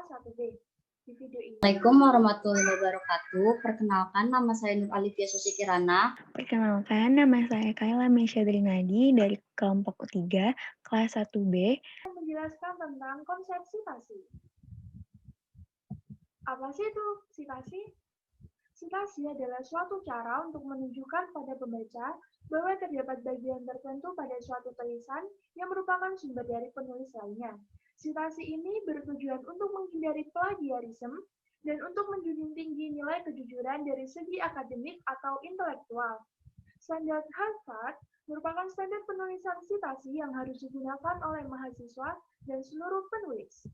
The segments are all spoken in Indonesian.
kelas 1B. Di video ini. Assalamualaikum warahmatullahi wabarakatuh. Perkenalkan, nama saya Nur Alifia Susi Kirana. Perkenalkan, nama saya Kayla Mesya Drinadi dari kelompok 3, kelas 1B. Menjelaskan tentang konsep sitasi. Apa sih itu sitasi? Sitasi adalah suatu cara untuk menunjukkan pada pembaca bahwa terdapat bagian tertentu pada suatu tulisan yang merupakan sumber dari penulis lainnya. Sitasi ini bertujuan untuk menghindari plagiarisme dan untuk menjunjung tinggi nilai kejujuran dari segi akademik atau intelektual. Standar Harvard merupakan standar penulisan sitasi yang harus digunakan oleh mahasiswa dan seluruh penulis.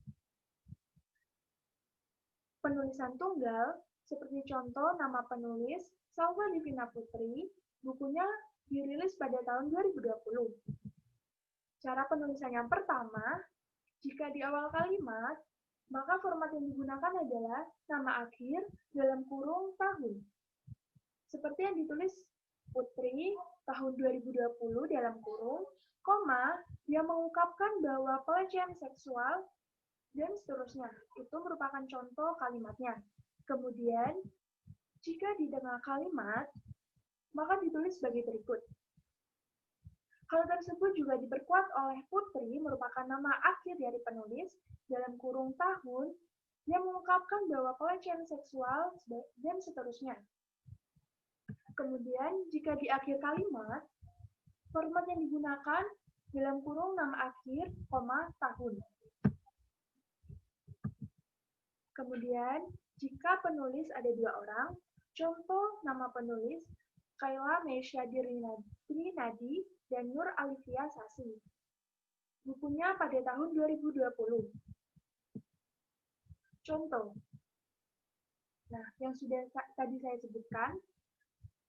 Penulisan tunggal, seperti contoh nama penulis Salva Divina Putri, bukunya dirilis pada tahun 2020. Cara penulisan yang pertama, jika di awal kalimat, maka format yang digunakan adalah nama akhir dalam kurung tahun. Seperti yang ditulis Putri tahun 2020 dalam kurung, koma, yang mengungkapkan bahwa pelecehan seksual dan seterusnya. Itu merupakan contoh kalimatnya. Kemudian, jika di tengah kalimat, maka ditulis sebagai berikut. Hal tersebut juga diperkuat oleh Putri merupakan nama akhir dari penulis dalam kurung tahun yang mengungkapkan bahwa pelecehan seksual dan seterusnya. Kemudian, jika di akhir kalimat, format yang digunakan dalam kurung nama akhir, koma, tahun. Kemudian, jika penulis ada 2 orang, contoh nama penulis Kayla Mesya Drinadi dan Nur Alifia Sasi. Bukunya pada tahun 2020. Contoh. Nah, yang sudah tadi saya sebutkan,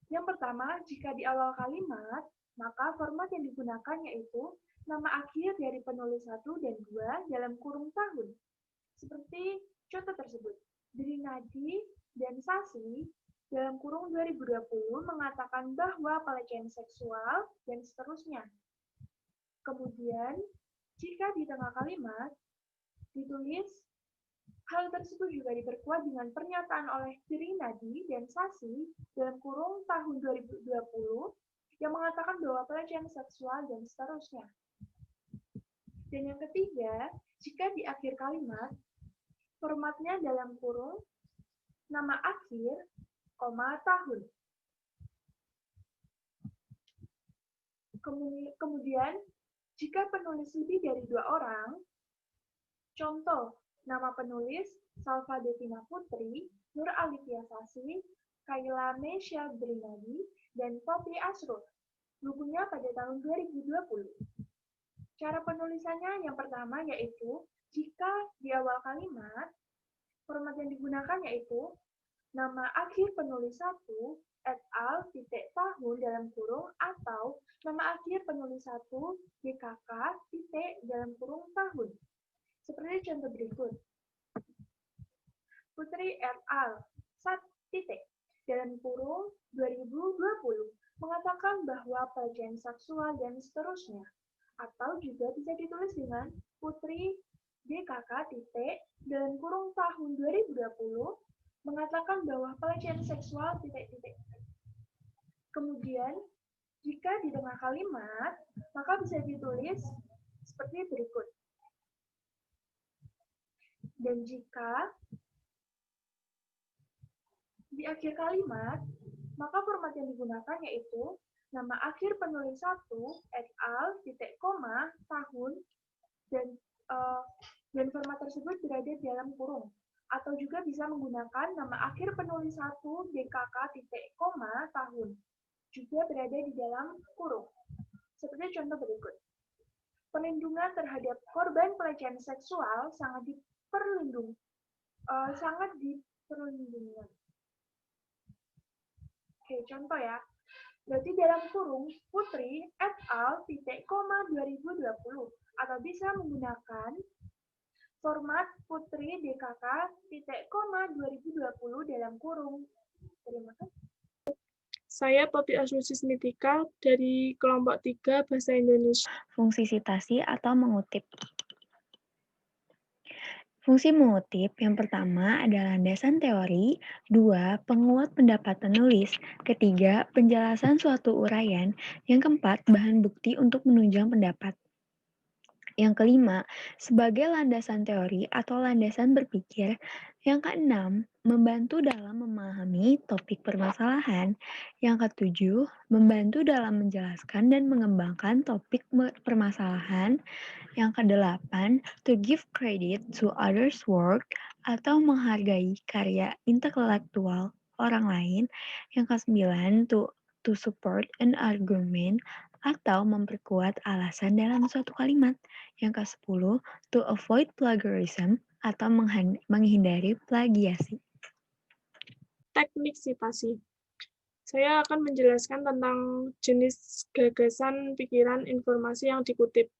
yang pertama, jika di awal kalimat, maka format yang digunakan yaitu nama akhir dari penulis 1 dan 2 dalam kurung tahun. Seperti contoh tersebut, Drinadi dan Sasi dalam kurung 2020 mengatakan bahwa pelecehan seksual dan seterusnya. Kemudian, jika di tengah kalimat ditulis, hal tersebut juga diperkuat dengan pernyataan oleh Drinadi dan Sasi dalam kurung tahun 2020 yang mengatakan bahwa pelecehan seksual dan seterusnya. Dan yang ketiga, jika di akhir kalimat, formatnya dalam kurung nama akhir, koma, tahun. Kemudian, jika penulis lebih dari 2 orang, contoh, nama penulis Salva Divina Putri, Nur Alifia Sasi, Kayla Mesya Drinadi, dan Poppy Asrul. Bukunya pada tahun 2020. Cara penulisannya yang pertama yaitu, jika di awal kalimat, format yang digunakan yaitu nama akhir penulis 1, et al, titik tahun dalam kurung, atau nama akhir penulis 1, DKK, titik dalam kurung tahun. Seperti contoh berikut. Putri et al, titik dalam kurung 2020 mengatakan bahwa pelecehan seksual dan seterusnya. Atau juga bisa ditulis dengan Putri DKK, titik dalam kurung tahun 2020 mengatakan bahwa pelecehan seksual, titik-titik. Kemudian, jika di tengah kalimat, maka bisa ditulis seperti berikut. Dan jika di akhir kalimat, maka format yang digunakan yaitu nama akhir penulis 1, et al, titik, koma, tahun, dan format tersebut berada di dalam kurung. Atau juga bisa menggunakan nama akhir penulis 1, DKK, titik, koma, tahun. Juga berada di dalam kurung. Seperti contoh berikut. Perlindungan terhadap korban pelecehan seksual sangat diperlindungan. Oke, contoh ya. Berarti dalam kurung Putri et al, titik, koma, 2020. Atau bisa menggunakan format Putri DKK, titik, koma, 2020 dalam kurung. Terima kasih. Saya Poppy Asrusi Smitika dari kelompok 3 Bahasa Indonesia. Fungsi sitasi atau mengutip. Fungsi mengutip yang pertama adalah landasan teori, dua, penguat pendapat penulis, ketiga, penjelasan suatu uraian, yang keempat, bahan bukti untuk menunjang pendapat. Yang kelima, sebagai landasan teori atau landasan berpikir. Yang keenam, membantu dalam memahami topik permasalahan. Yang ketujuh, membantu dalam menjelaskan dan mengembangkan topik permasalahan. Yang kedelapan, to give credit to others' work atau menghargai karya intelektual orang lain. Yang kesembilan, to support an argument atau memperkuat alasan dalam suatu kalimat. Yang ke-10, to avoid plagiarism atau menghindari plagiasi. Teknik sitasi. Saya akan menjelaskan tentang jenis gagasan, pikiran, informasi yang dikutip.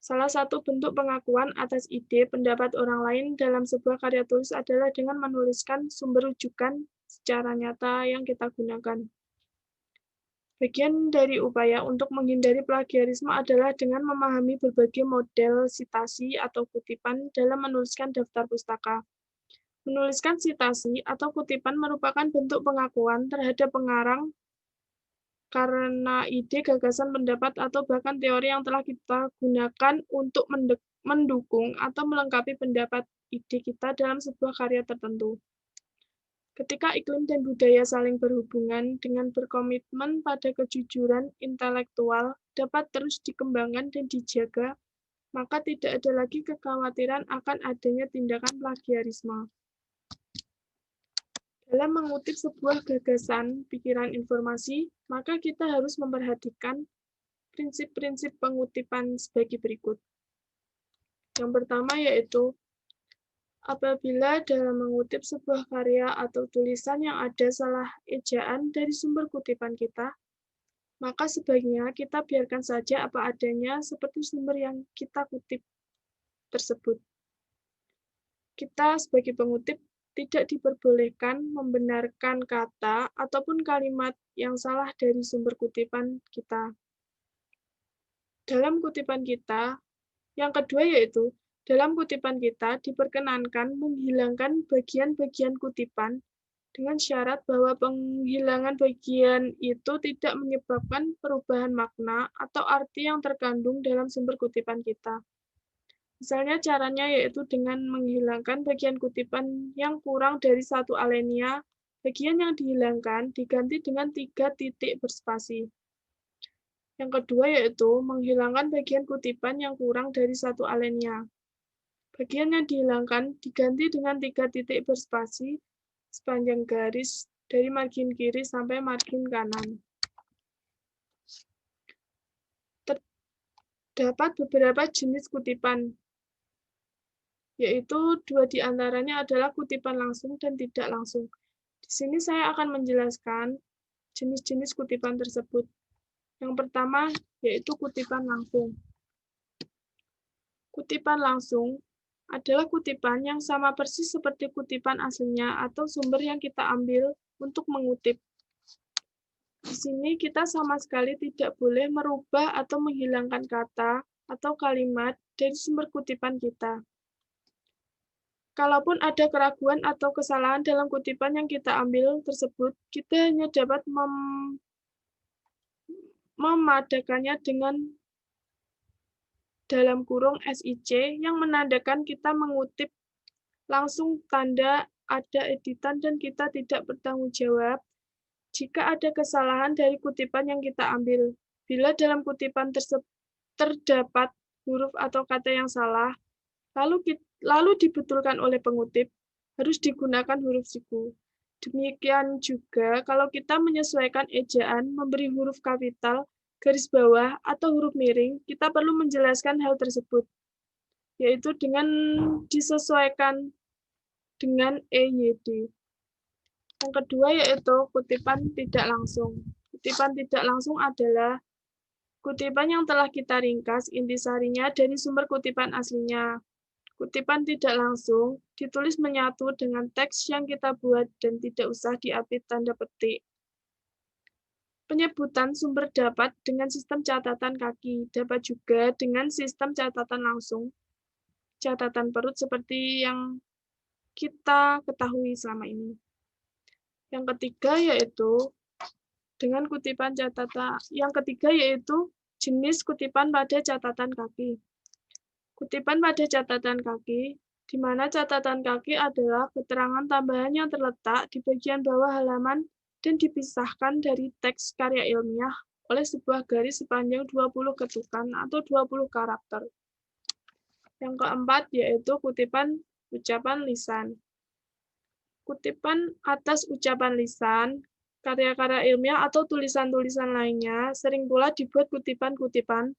Salah satu bentuk pengakuan atas ide pendapat orang lain dalam sebuah karya tulis adalah dengan menuliskan sumber rujukan secara nyata yang kita gunakan. Bagian dari upaya untuk menghindari plagiarisme adalah dengan memahami berbagai model sitasi atau kutipan dalam menuliskan daftar pustaka. Menuliskan sitasi atau kutipan merupakan bentuk pengakuan terhadap pengarang karena ide, gagasan, pendapat, atau bahkan teori yang telah kita gunakan untuk mendukung atau melengkapi pendapat ide kita dalam sebuah karya tertentu. Ketika iklim dan budaya saling berhubungan dengan berkomitmen pada kejujuran intelektual dapat terus dikembangkan dan dijaga, maka tidak ada lagi kekhawatiran akan adanya tindakan plagiarisme. Dalam mengutip sebuah gagasan, pikiran, informasi, maka kita harus memperhatikan prinsip-prinsip pengutipan sebagai berikut. Yang pertama yaitu, apabila dalam mengutip sebuah karya atau tulisan yang ada salah ejaan dari sumber kutipan kita, maka sebaiknya kita biarkan saja apa adanya seperti sumber yang kita kutip tersebut. Kita sebagai pengutip tidak diperbolehkan membenarkan kata ataupun kalimat yang salah dari sumber kutipan kita. Dalam kutipan kita, yang kedua yaitu, dalam kutipan kita diperkenankan menghilangkan bagian-bagian kutipan dengan syarat bahwa penghilangan bagian itu tidak menyebabkan perubahan makna atau arti yang terkandung dalam sumber kutipan kita. Misalnya caranya yaitu dengan menghilangkan bagian kutipan yang kurang dari satu alinea, bagian yang dihilangkan diganti dengan 3 titik berspasi. Yang kedua yaitu menghilangkan bagian kutipan yang kurang dari satu alinea. Bagian yang dihilangkan diganti dengan 3 titik berspasi sepanjang garis dari margin kiri sampai margin kanan. Terdapat beberapa jenis kutipan, yaitu 2 di antaranya adalah kutipan langsung dan tidak langsung. Di sini saya akan menjelaskan jenis-jenis kutipan tersebut. Yang pertama yaitu kutipan langsung. Kutipan langsung adalah kutipan yang sama persis seperti kutipan aslinya atau sumber yang kita ambil untuk mengutip. Di sini kita sama sekali tidak boleh merubah atau menghilangkan kata atau kalimat dari sumber kutipan kita. Kalaupun ada keraguan atau kesalahan dalam kutipan yang kita ambil tersebut, kita hanya dapat memadakannya dengan dalam kurung SIC yang menandakan kita mengutip langsung tanda ada editan dan kita tidak bertanggung jawab jika ada kesalahan dari kutipan yang kita ambil. Bila dalam kutipan tersebut terdapat huruf atau kata yang salah, lalu dibetulkan oleh pengutip, harus digunakan huruf siku. Demikian juga kalau kita menyesuaikan ejaan, memberi huruf kapital, garis bawah, atau huruf miring, kita perlu menjelaskan hal tersebut, yaitu dengan disesuaikan dengan EYD. Yang kedua yaitu kutipan tidak langsung. Kutipan tidak langsung adalah kutipan yang telah kita ringkas intisarinya dari sumber kutipan aslinya. Kutipan tidak langsung ditulis menyatu dengan teks yang kita buat dan tidak usah diapit tanda petik. Penyebutan sumber dapat dengan sistem catatan kaki, dapat juga dengan sistem catatan langsung. catatan perut seperti yang kita ketahui selama ini. Yang ketiga yaitu jenis kutipan pada catatan kaki. Kutipan pada catatan kaki, di mana catatan kaki adalah keterangan tambahan yang terletak di bagian bawah halaman dan dipisahkan dari teks karya ilmiah oleh sebuah garis sepanjang 20 ketukan atau 20 karakter. Yang keempat yaitu kutipan ucapan lisan. Kutipan atas ucapan lisan, karya-karya ilmiah atau tulisan-tulisan lainnya sering pula dibuat kutipan-kutipan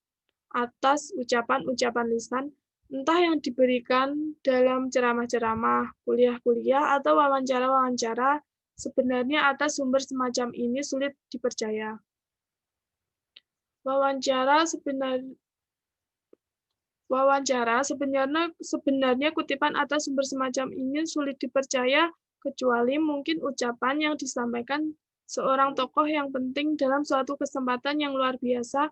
atas ucapan-ucapan lisan, entah yang diberikan dalam ceramah-ceramah, kuliah-kuliah, atau wawancara-wawancara. Sebenarnya atas sumber semacam ini sulit dipercaya. Sebenarnya kutipan atas sumber semacam ini sulit dipercaya, kecuali mungkin ucapan yang disampaikan seorang tokoh yang penting dalam suatu kesempatan yang luar biasa,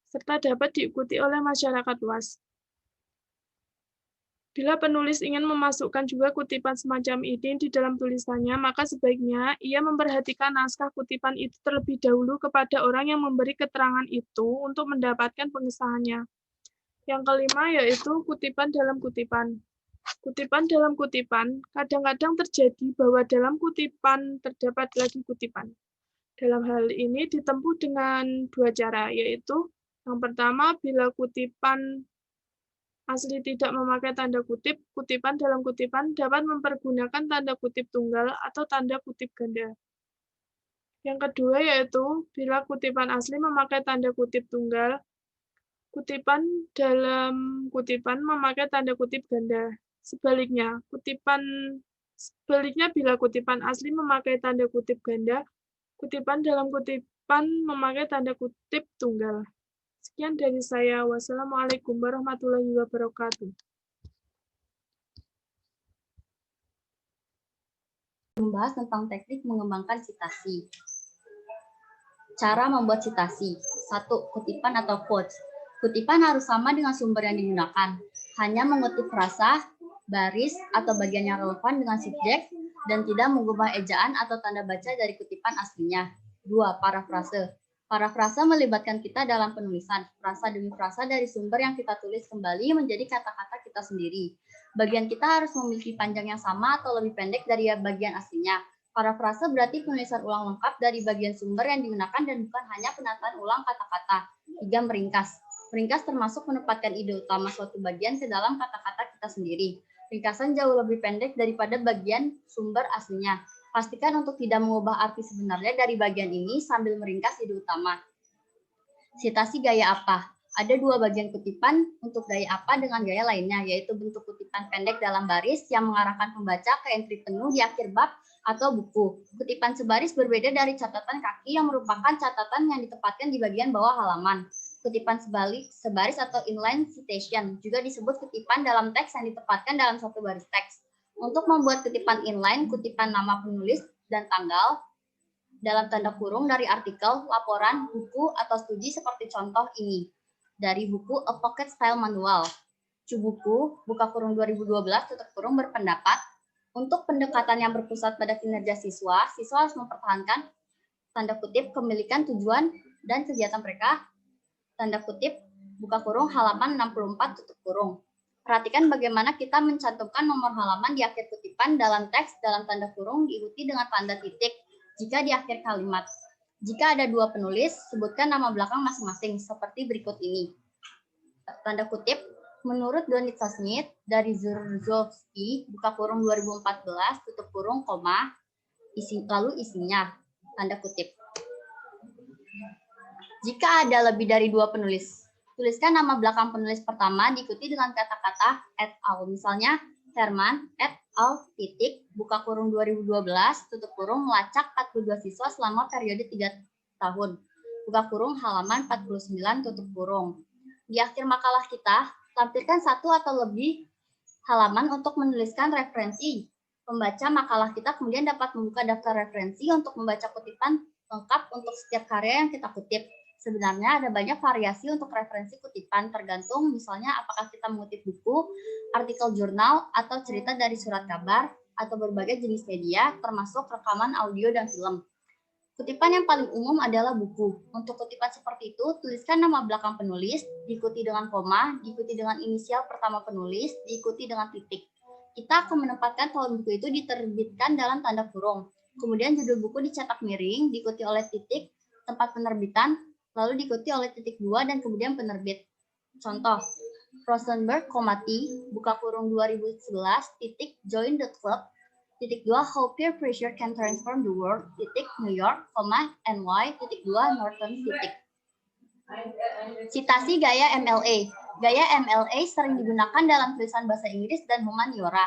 serta dapat diikuti oleh masyarakat luas. Bila penulis ingin memasukkan juga kutipan semacam ini di dalam tulisannya, maka sebaiknya ia memperhatikan naskah kutipan itu terlebih dahulu kepada orang yang memberi keterangan itu untuk mendapatkan pengesahannya. Yang kelima yaitu kutipan dalam kutipan. Kutipan dalam kutipan, kadang-kadang terjadi bahwa dalam kutipan terdapat lagi kutipan. Dalam hal ini ditempuh dengan dua cara, yaitu yang pertama, bila kutipan asli tidak memakai tanda kutip, kutipan dalam kutipan dapat mempergunakan tanda kutip tunggal atau tanda kutip ganda. Yang kedua yaitu, bila kutipan asli memakai tanda kutip tunggal, kutipan dalam kutipan memakai tanda kutip ganda. Sebaliknya, bila kutipan asli memakai tanda kutip ganda, kutipan dalam kutipan memakai tanda kutip tunggal. Sekian dari saya. Wassalamualaikum warahmatullahi wabarakatuh. Membahas tentang teknik mengembangkan citasi. Cara membuat citasi. 1. Kutipan atau quotes. Kutipan harus sama dengan sumber yang digunakan. Hanya mengutip frasa, baris, atau bagian yang relevan dengan subjek, dan tidak mengubah ejaan atau tanda baca dari kutipan aslinya. 2. Parafrase. Parafrase melibatkan kita dalam penulisan. Frasa demi frasa dari sumber yang kita tulis kembali menjadi kata-kata kita sendiri. Bagian kita harus memiliki panjang yang sama atau lebih pendek dari bagian aslinya. Parafrase berarti penulisan ulang lengkap dari bagian sumber yang digunakan dan bukan hanya penataan ulang kata-kata. 3. Meringkas. Meringkas termasuk menempatkan ide utama suatu bagian ke dalam kata-kata kita sendiri. Ringkasan jauh lebih pendek daripada bagian sumber aslinya. Pastikan untuk tidak mengubah arti sebenarnya dari bagian ini sambil meringkas ide utama. Citasi gaya apa? Ada dua bagian kutipan untuk gaya apa dengan gaya lainnya, yaitu bentuk kutipan pendek dalam baris yang mengarahkan pembaca ke entry penuh di akhir bab atau buku. Kutipan sebaris berbeda dari catatan kaki yang merupakan catatan yang ditempatkan di bagian bawah halaman. Kutipan sebaris atau inline citation juga disebut kutipan dalam teks yang ditempatkan dalam satu baris teks. Untuk membuat kutipan inline, kutipan nama penulis dan tanggal dalam tanda kurung dari artikel, laporan, buku, atau studi seperti contoh ini. Dari buku A Pocket Style Manual. Cubuku, buka kurung 2012, tutup kurung berpendapat, untuk pendekatan yang berpusat pada kinerja siswa harus mempertahankan tanda kutip kemilikan tujuan dan kegiatan mereka, tanda kutip, buka kurung halaman 64, tutup kurung. Perhatikan bagaimana kita mencantumkan nomor halaman di akhir kutipan dalam teks dalam tanda kurung diikuti dengan tanda titik jika di akhir kalimat. Jika ada dua penulis, sebutkan nama belakang masing-masing seperti berikut ini. Tanda kutip, menurut Donitsa Smith dari Zurzowski, buka kurung 2014, tutup kurung, koma, lalu isinya, tanda kutip. Jika ada lebih dari dua penulis, tuliskan nama belakang penulis pertama diikuti dengan kata-kata et al. Misalnya, Herman et al. Buka kurung 2012, tutup kurung, melacak 42 siswa selama periode 3 tahun. Buka kurung halaman 49, tutup kurung. Di akhir makalah kita, tampilkan satu atau lebih halaman untuk menuliskan referensi. Pembaca makalah kita kemudian dapat membuka daftar referensi untuk membaca kutipan lengkap untuk setiap karya yang kita kutip. Sebenarnya ada banyak variasi untuk referensi kutipan, tergantung misalnya apakah kita mengutip buku, artikel jurnal, atau cerita dari surat kabar, atau berbagai jenis media, termasuk rekaman audio dan film. Kutipan yang paling umum adalah buku. Untuk kutipan seperti itu, tuliskan nama belakang penulis, diikuti dengan koma, diikuti dengan inisial pertama penulis, diikuti dengan titik. Kita akan menempatkan tahun buku itu diterbitkan dalam tanda kurung. Kemudian judul buku dicetak miring, diikuti oleh titik, tempat penerbitan, lalu diikuti oleh titik 2 dan kemudian penerbit. Contoh, Rosenberg, T, buka kurung 2011, titik, join the club, titik 2, how peer pressure can transform the world, titik, New York, NY, titik 2, Norton, titik. Citasi gaya MLA. Gaya MLA sering digunakan dalam tulisan bahasa Inggris dan humaniora.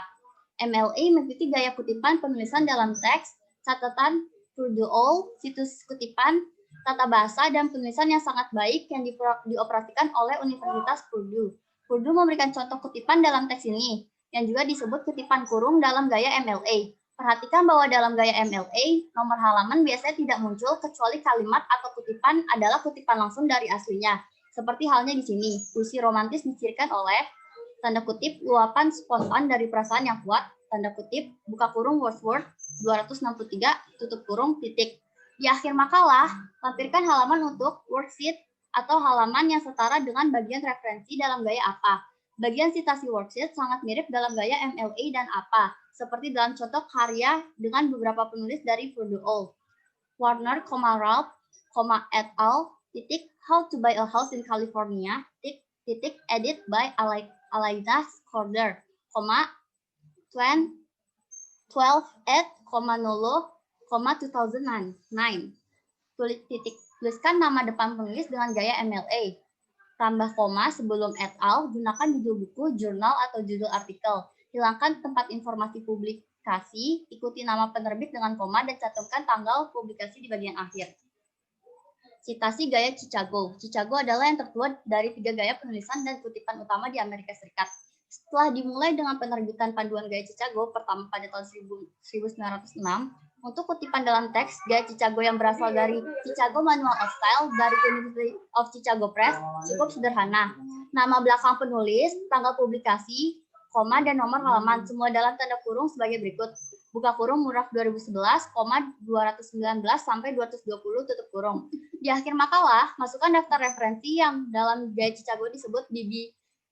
MLA mengikuti gaya kutipan penulisan dalam teks, catatan, Purdue, situs kutipan, tata bahasa, dan penulisan yang sangat baik yang dioperasikan oleh Universitas Purdue. Purdue memberikan contoh kutipan dalam teks ini, yang juga disebut kutipan kurung dalam gaya MLA. Perhatikan bahwa dalam gaya MLA, nomor halaman biasanya tidak muncul kecuali kalimat atau kutipan adalah kutipan langsung dari aslinya. Seperti halnya di sini, puisi romantis dicirikan oleh tanda kutip luapan spontan dari perasaan yang kuat, tanda kutip buka kurung Wordsworth 263 tutup kurung titik. Di akhir makalah, lampirkan halaman untuk worksheet atau halaman yang setara dengan bagian referensi dalam gaya apa. Bagian citasi worksheet sangat mirip dalam gaya MLA dan apa, seperti dalam contoh karya dengan beberapa penulis dari Purdue. Warner, Ralph, et al. Titik, How to Buy a House in California, titik, edit by Alaina Skorder, 12 at, 2009. Tuliskan nama depan penulis dengan gaya MLA. Tambah koma sebelum et al, gunakan judul buku, jurnal, atau judul artikel. Hilangkan tempat informasi publikasi, ikuti nama penerbit dengan koma, dan cantumkan tanggal publikasi di bagian akhir. Citasi gaya Chicago. Chicago adalah yang tertua dari 3 gaya penulisan dan kutipan utama di Amerika Serikat. Setelah dimulai dengan penerbitan panduan gaya Chicago pertama pada tahun 1906, untuk kutipan dalam teks, gaya Chicago yang berasal dari Chicago Manual of Style dari University of Chicago Press cukup sederhana. Nama belakang penulis, tanggal publikasi, koma, dan nomor halaman, semua dalam tanda kurung sebagai berikut. Buka kurung Muraf 2011, 219 sampai 220 tutup kurung. Di akhir makalah, masukkan daftar referensi yang dalam gaya Chicago disebut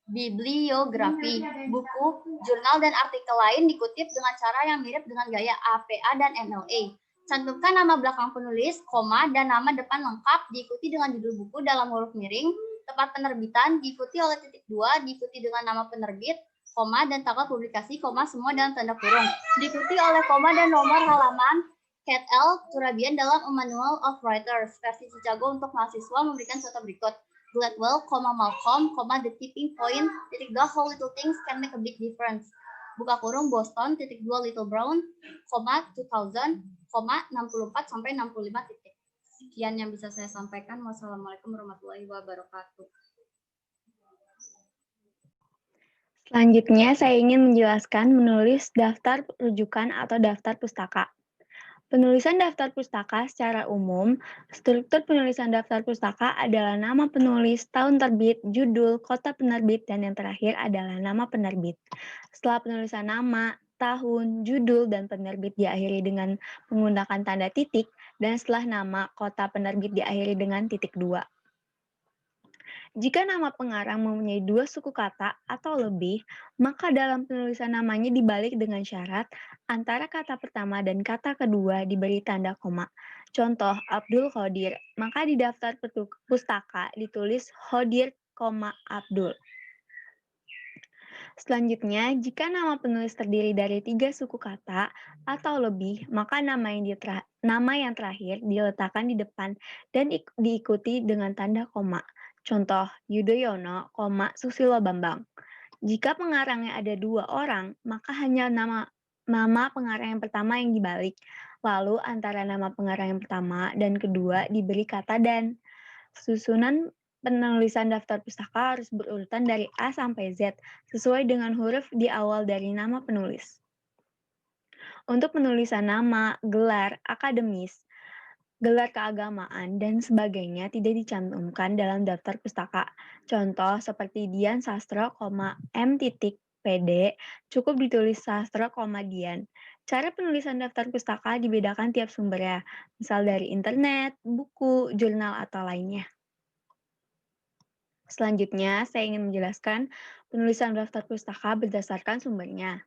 bibliografi, buku, jurnal, dan artikel lain dikutip dengan cara yang mirip dengan gaya APA dan MLA. Cantumkan nama belakang penulis, koma, dan nama depan lengkap, diikuti dengan judul buku dalam huruf miring, tempat penerbitan, diikuti oleh titik 2, diikuti dengan nama penerbit, koma, dan tanggal publikasi, koma, semua dalam tanda kurung. Diikuti oleh koma dan nomor halaman. Cat L. Turabian dalam A Manual of Writers, versi Chicago untuk mahasiswa memberikan contoh berikut. Gladwell, Malcolm, The Tipping Point, titik 2, How Little Things Can Make a Big Difference. Buka kurung Boston, titik 2, Little Brown, 2000, 64 sampai 65 titik. Sekian yang bisa saya sampaikan. Wassalamualaikum warahmatullahi wabarakatuh. Selanjutnya, saya ingin menjelaskan menulis daftar rujukan atau daftar pustaka. Penulisan daftar pustaka secara umum, struktur penulisan daftar pustaka adalah nama penulis, tahun terbit, judul, kota penerbit, dan yang terakhir adalah nama penerbit. Setelah penulisan nama, tahun, judul, dan penerbit diakhiri dengan menggunakan tanda titik, dan setelah nama, kota penerbit diakhiri dengan titik 2. Jika nama pengarang mempunyai 2 suku kata atau lebih, maka dalam penulisan namanya dibalik dengan syarat antara kata pertama dan kata kedua diberi tanda koma. Contoh, Abdul Khodir, maka di daftar pustaka ditulis Khodir, Abdul. Selanjutnya, jika nama penulis terdiri dari 3 suku kata atau lebih, maka nama yang terakhir diletakkan di depan dan diikuti dengan tanda koma. Contoh, Yudhoyono, Susilo Bambang. Jika pengarangnya ada 2 orang, maka hanya nama pengarang yang pertama yang dibalik. Lalu antara nama pengarang yang pertama dan kedua diberi kata dan. Susunan penulisan daftar pustaka harus berurutan dari A sampai Z, sesuai dengan huruf di awal dari nama penulis. Untuk penulisan nama, gelar, akademis, gelar keagamaan, dan sebagainya tidak dicantumkan dalam daftar pustaka. Contoh seperti Dian Sastro, M.PD, cukup ditulis Sastro, Dian. Cara penulisan daftar pustaka dibedakan tiap sumbernya, misal dari internet, buku, jurnal, atau lainnya. Selanjutnya, saya ingin menjelaskan penulisan daftar pustaka berdasarkan sumbernya.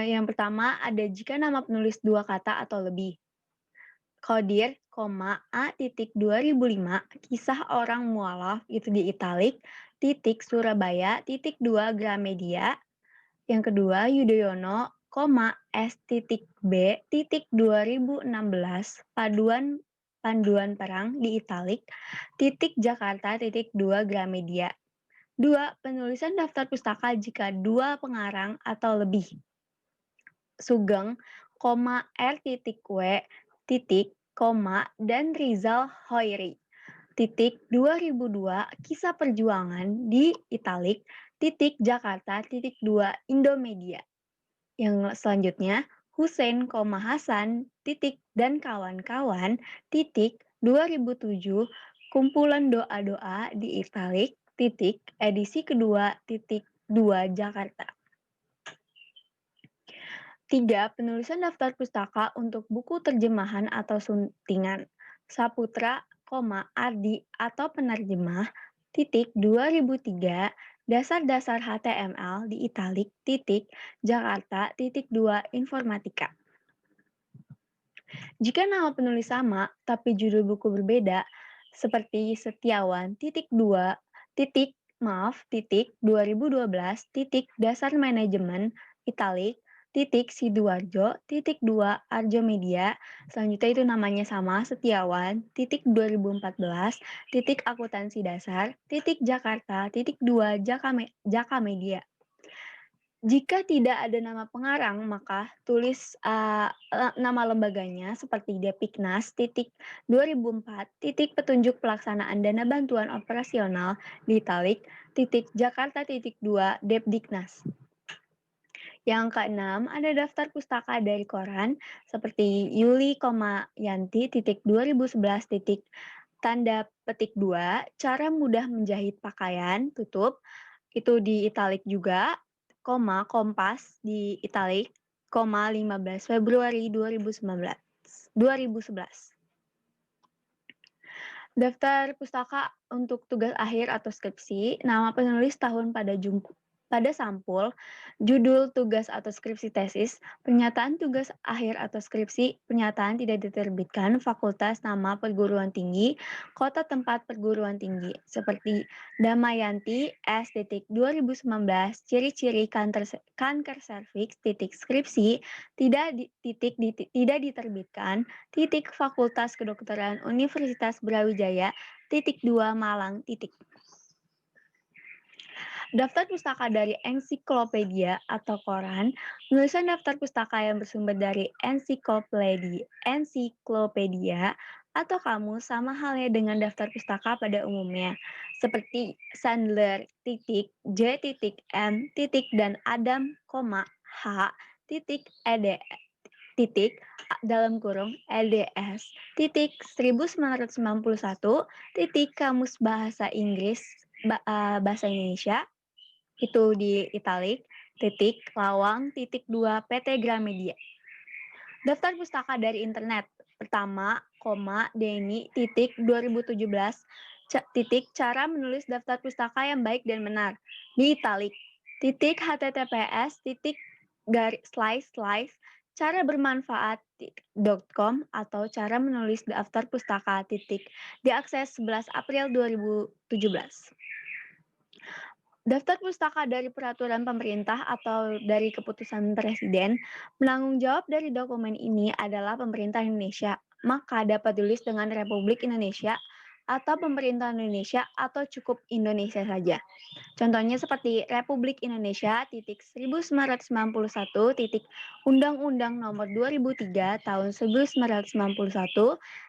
Yang pertama, ada jika nama penulis 2 kata atau lebih. Qadir, A.2005, kisah orang mualaf, itu di italik, Surabaya, 2 Gramedia. Yang kedua, Yudhoyono, S.B, 2016, Panduan Perang, di italik, Jakarta, 2 Gramedia. 2. Penulisan daftar pustaka jika 2 pengarang atau lebih. Sugeng, R.W, dan Rizal Hoiri. 2002, Kisah Perjuangan, di italik, Jakarta, 2 Indomedia. Yang selanjutnya, Hussein, Hasan, dan kawan-kawan, 2007, Kumpulan Doa-doa, di italik, edisi kedua, 2 Jakarta. 3. Penulisan daftar pustaka untuk buku terjemahan atau suntingan. Saputra, Ardi atau penerjemah, 2003, dasar-dasar HTML, di italik, Jakarta, 2 Informatika. Jika nama penulis sama, tapi judul buku berbeda, seperti Setiawan, 2, 2012, dasar manajemen, italik, Sidoarjo, 2 Arjo Media, selanjutnya itu namanya sama, Setiawan, 2014, akuntansi dasar, Jakarta, 2 Jaka Media. Jika tidak ada nama pengarang, maka tulis nama lembaganya seperti Depiknas, 2004, petunjuk pelaksanaan dana bantuan operasional, di italik, Jakarta, 2 Depdiknas. Yang keenam, ada daftar pustaka dari koran seperti Yuli, Yanti, 2011, tanda petik 2, cara mudah menjahit pakaian, tutup, itu di italik juga, Kompas, di italik, 15 Februari 2011. Daftar pustaka untuk tugas akhir atau skripsi, nama penulis, tahun pada sampul, judul tugas atau skripsi tesis, pernyataan tugas akhir atau skripsi, pernyataan tidak diterbitkan, fakultas, nama perguruan tinggi, kota tempat perguruan tinggi, seperti Damayanti, S. 2019, ciri-ciri kanker serviks, skripsi, tidak diterbitkan, fakultas kedokteran Universitas Brawijaya, 2 Malang, Daftar pustaka dari ensiklopedia atau koran, penulisan daftar pustaka yang bersumber dari ensiklopedia atau kamus sama halnya dengan daftar pustaka pada umumnya, seperti Sandler, J, M, dan Adam, H, ed, dalam kurung eds, 1991, kamus bahasa Inggris, bahasa Indonesia, itu di italik, lawang, 2 PT Gramedia. Daftar pustaka dari internet. Pertama, Denny, 2017, cara menulis daftar pustaka yang baik dan benar. Di italik, https, cara bermanfaat.com atau cara menulis daftar pustaka, diakses 11 April 2017. Daftar pustaka dari peraturan pemerintah atau dari keputusan presiden, penanggung jawab dari dokumen ini adalah pemerintah Indonesia, maka dapat ditulis dengan Republik Indonesia atau pemerintah Indonesia atau cukup Indonesia saja. Contohnya seperti Republik Indonesia, 1991, Undang-Undang Nomor 2003 Tahun 1991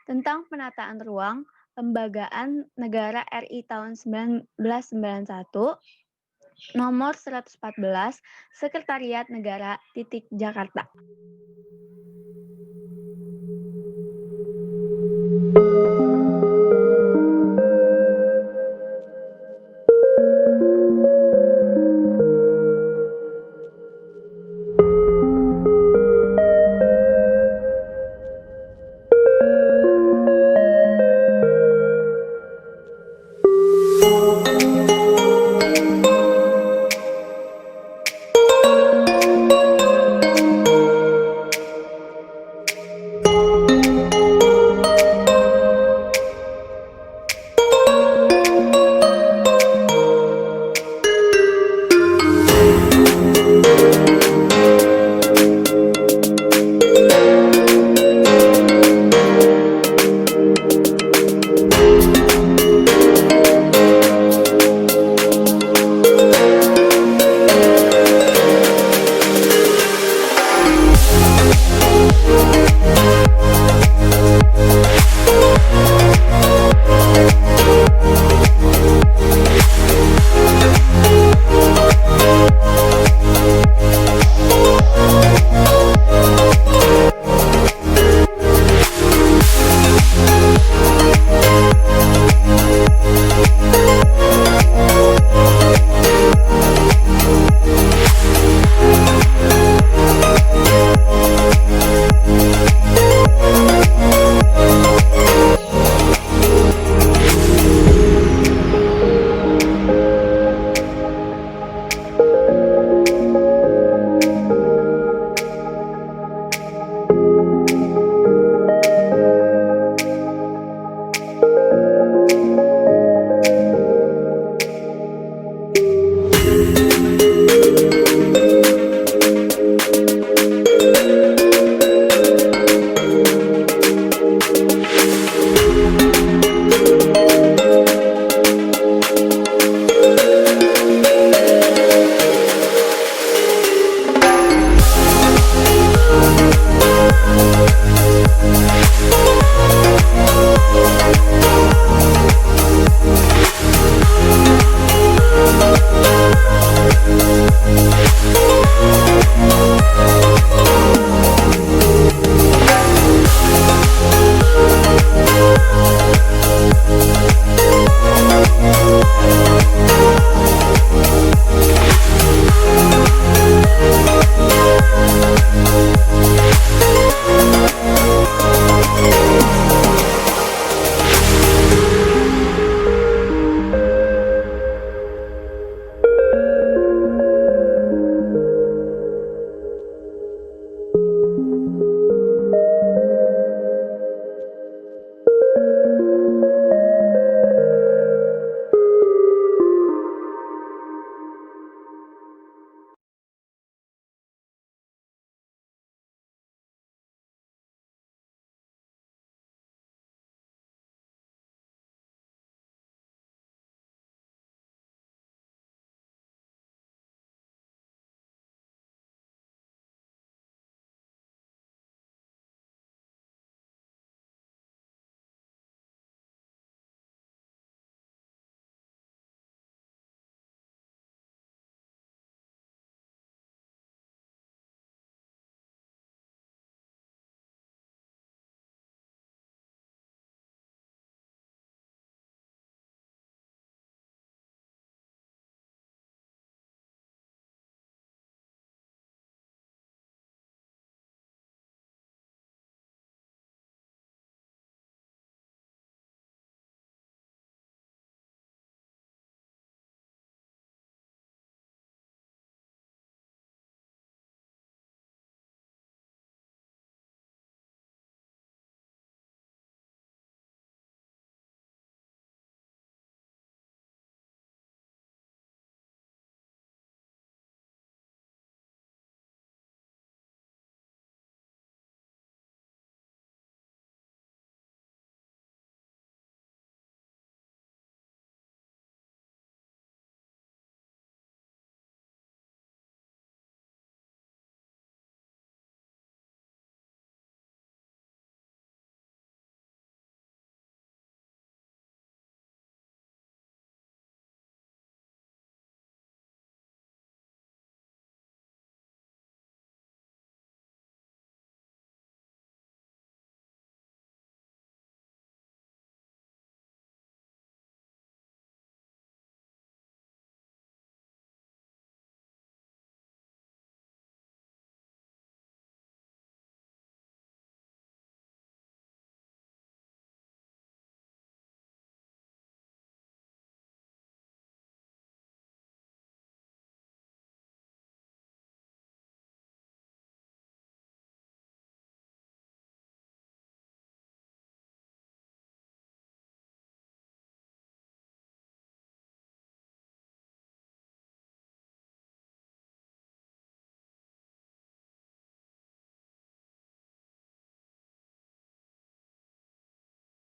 tentang Penataan Ruang Lembagaan Negara RI tahun 1991, Nomor 114, Sekretariat Negara, Jakarta.